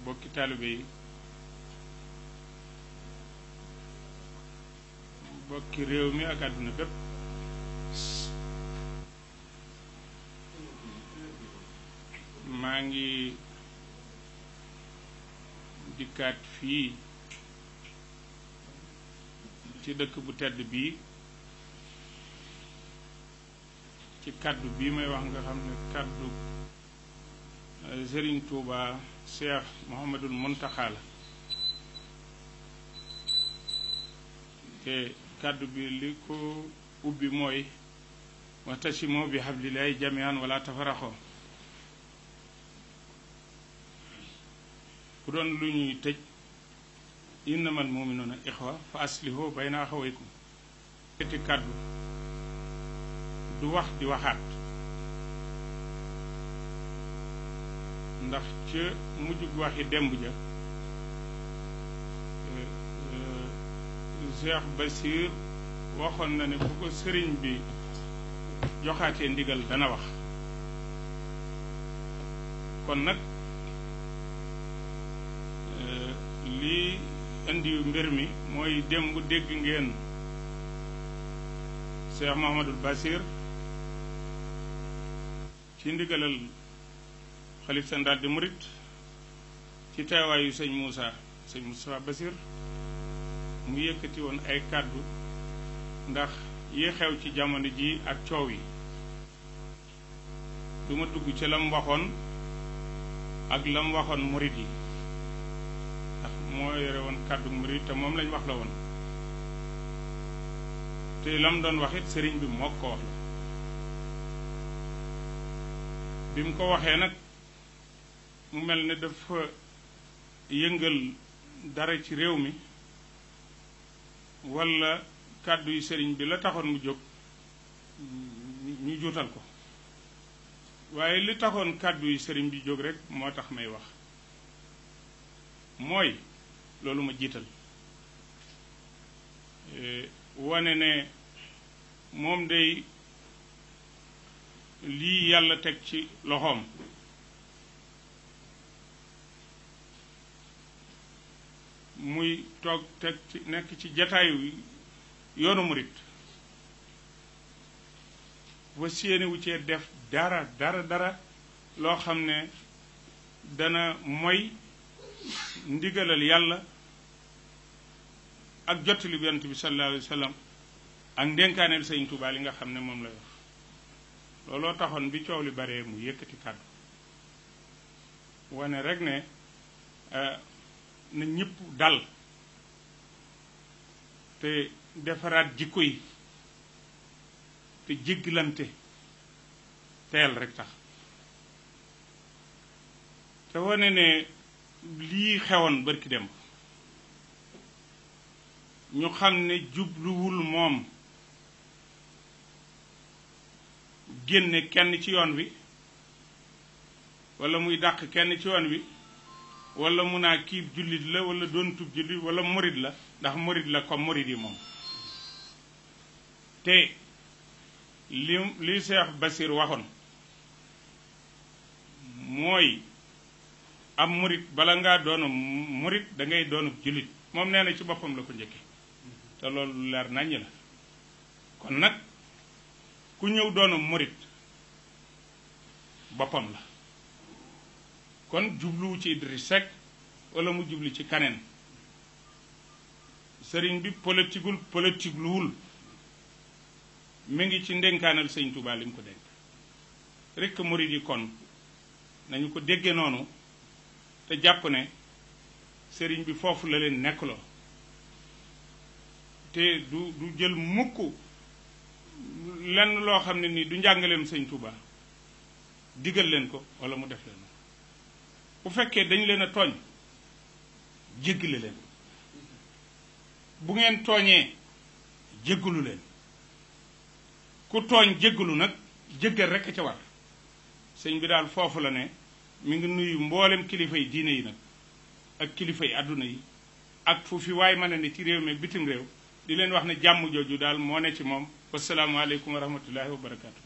bokki taalibe yi bokki réew mi ak àdduna bépp maa ngi dikkaat fii ci dëkk bu tedd bii ci kaddu bii may wax nga xam ne kaddu Serigne Touba Cheikh Mouhamadul Mountakha la te kaddu bi li ko ubbi mooy wa'tasimu bi hablillahi jami'an wala tafarraqu bu doon lu ñuy tëj innamal mu'minuna ixwa fa aslihu bayna axawaykum te kaddu du wax di waxaat ndax ca mujjug waxi demb ja Cheikh Basir waxoon na ne bu ko sëriñ bi joxaatee ndigal dana wax kon nag lii indi mbir mi mooy démb dégg ngeen Cheikh Mouhamadul Basir ci ndigalal xalif général des mourides ci teewaayu sëñ Moustapha Basir mu yëkkati woon ay kàddu ndax yi xew ci jamono ji ak coow yi du ma dugg ci lam waxoon ak lam waxoon murid yi ndax moo yore woon kàddu murid te moom lañ wax la woon te lam doon wax it sëriñ bi moo ko wax la bi mu ko waxee nag mu mel ne dafa yëngal dara ci réew mi walla kàddu yu sëriñ bi la taxoon mu jóg ñu juutal ko waaye li taxoon kàddu yu sëriñ bi jóg rekk moo tax may wax mooy loolu ma jiital wane ne moom day lii yàlla teg ci loxoom muy toog teg ci nekk ci jataayu yoonu murit ba séeni wu cee def dara loo xam ne dana moy ndigalal yàlla ak jottali yonent bi sallallahu alayhi wa sallam ak ndénkaaneel Sëñ Tuubaa li nga xam ne moom la yor looloo taxoon bi coow li bare mu yëkkati kàddu wane rek ne na ñëpp dal te defaraat jikko yi te jéggalante teel rek tax te wane ne lii xewoon bërki dem ñu xam ne jubluwul moom génne kenn ci yoon wi walla muy dàq kenn ci yoon wi walla mun naa kii jullit la walla doon tub jullit walla murid la ndax murid la comme murid yi moom te li Cheikh Basir waxoon mooy am murid bala ngaa doonu murid da ngay doonu jullit moom nee na ci boppam la ko njëkke te loolu leer naññ la kon nag ku ñëw doonu murid boppam la kon jubluwu ci Idriss Seck wala mu jublu ci kaneen sëriñ bi politique luwul mi ngi ci ndénkaanal Sëñ Tuubaa li mu ko dénk rekk murid yi kon nañu ko dégge noonu te jàpp ne sëriñ bi foofu la leen nekkloo te du jël mukk lenn loo xam ne nii du njàngaleem Sëñ Tuubaa digal leen ko wala mu def leen bu fekkee dañ leen a tooñ jéggale leen bu ngeen tooñee jéggalu leen ku tooñ jéggalu nag jéggal rekk ca war sëñ bi daal foofu la ne mi ngi nuyu mboolem kilifa yi diine yi nag ak kilifa yi àdduna yi ak fu fi waay mën a ne ci réew mi bitim réew di leen wax ne jàmm jooju daal moo ne ci moom wasalaamualeykum wa rahmatullahi wa barakaatu.